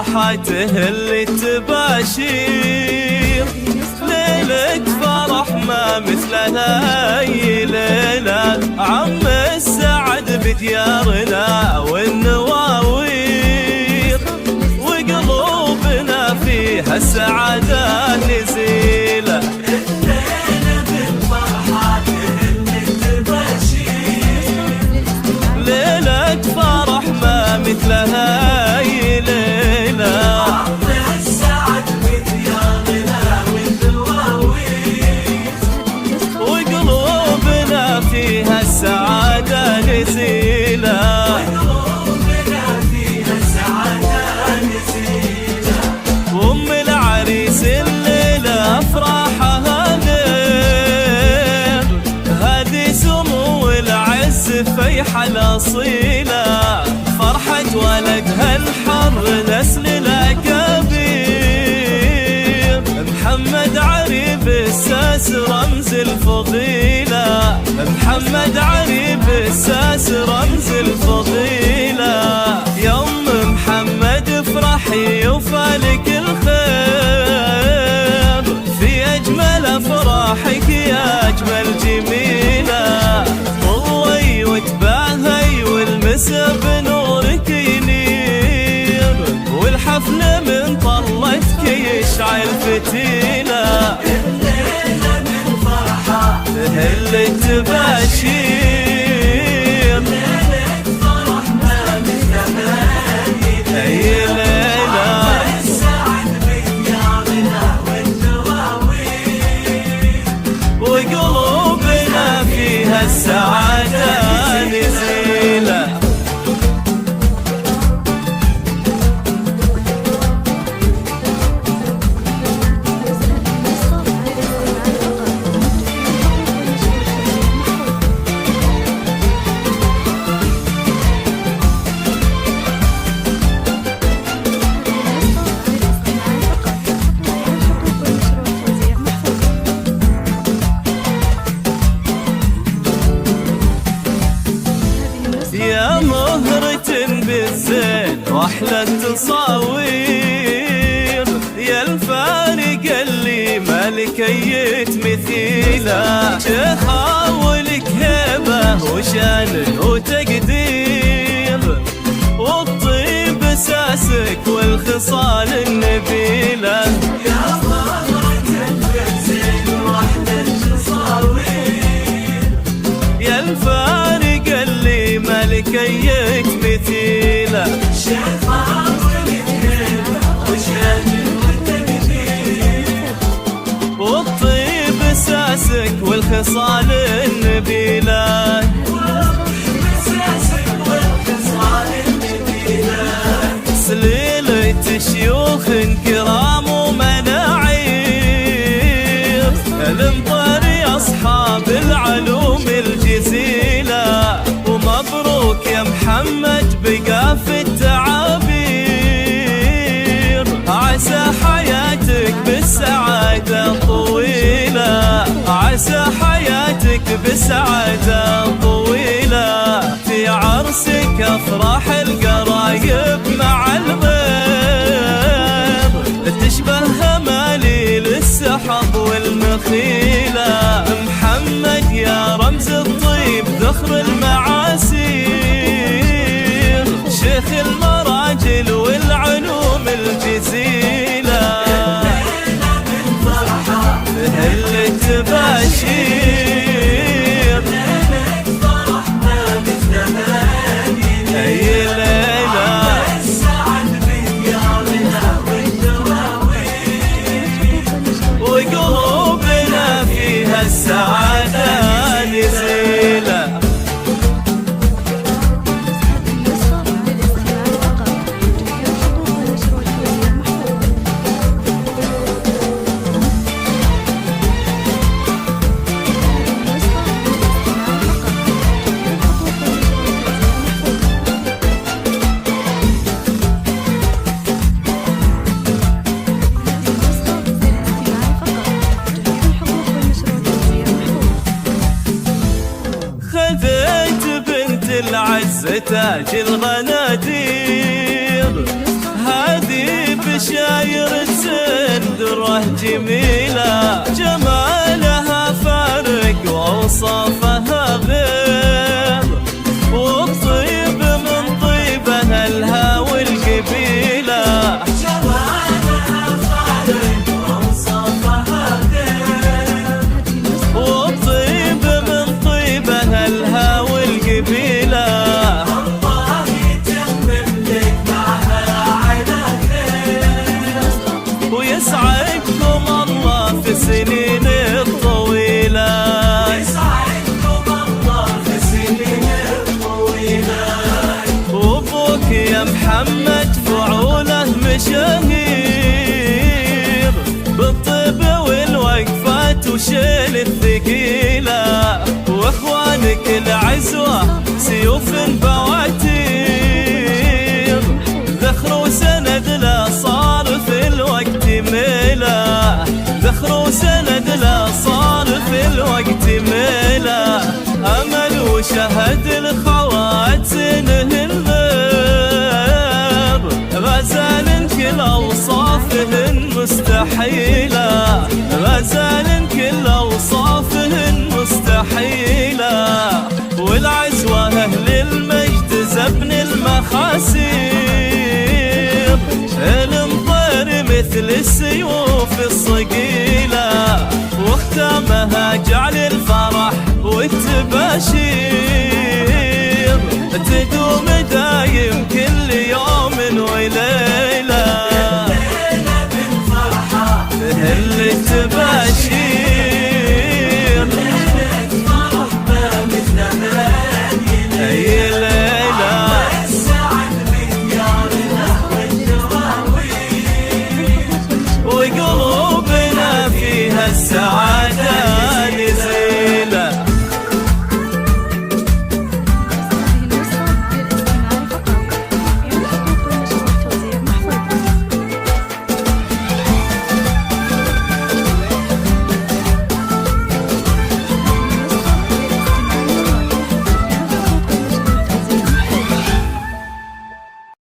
فرحته اللي تباشير، ليلة فرح ما مثلها أي ليلة، عم السعد بديارنا والنواوير، وقلوبنا فيها السعادة نزيلة. ليلة فرح ما مثلها أي ليلة، عم السعد بديارنا والنواوير، وقلوبنا فيها السعادة نزيلة. وأم العريس الليلة أفراحها غير، هذه سمو العز فيحة الأصيلة، فرحة ولدها الحر نسل الأكابير، محمد عريب الساس رمز الفضيلة، محمد عريب الساس رمز الفضيلة. يوم محمد افرحي وفالك الخير، في أجمل أفراحك يا أجمل جميلة، طوي وتباهي والمسا بنورك ينير، والحفل من طلتك يشعل فتيلة. الليلة من فرحة تهل التباشير، ليلة فرح ما مثلها أي ليلة، عم السعد بديارنا والنواوير، وقلوبنا فيها السعادة نزيلة. يا مهرة بالزين واحلى التصاوير، يا الفارق اللي ما لكيت مثيله، شخاولك هيبة وشان وتقدير، والطيب اساسك والخصال النبيله. يا مهرة بالزين واحلى التصاوير، يا الفارق اللي ما لكيت مثيله، شخاولك هيبة وشان وتقدير، والطيب اساسك والخصال النبيله. سليلة شيوخ كرام ومناعير، المطري أصحاب العلوم الجزيلة، ومبروك يا محمد بقى في التعابير، عسى حياتك بالسعادة طويلة، عسى حياتك بالسعادة طويلة، في عرسك أفراح القرايب مع الغير، تشبه هماليل السحب والمخيلة، محمد يا رمز الطيب ذخر المعاسير، شيخ المراجل والعلوم الجزيلة. تهل التباشير، أي ليلة، وقلوبنا فيها السعادة نزيلة. العز تاج الغنادير، هذه عشاير سندره جميلة، جمالها فارق وأوصافها غير، وبطيب من طيبها الهوى القبيلة. جمالها فارق وأوصافها غير، وبطيب من طيبها الهوى القبيلة. الله يتمم لك معها على خير، ويسعدكم الله في سنين الطويلة، يسعدكم الله في سنين الطويلة. وابوك يا محمد فعوله مشاهير، بالطب والوقفات وشيل الثقيلة، واخوانك العزوة سيوف بواتير، ذخر وسند لا صار في الوقت ميلة، ذخر وسند لا صار في الوقت ميلة. أمل وشهد الخواتنه الغير، غزال كل أوصافهن مستحيلة، غزال كل أوصافهن مستحيلة. والعزوة أهل المجد زبن المخاسير، المطير مثل السيوف الصقيلة، واختامها جعل الفرح والتباشير، تدوم دايم كل يوم وليلة، ليلة بالفرحة تهل التباشير.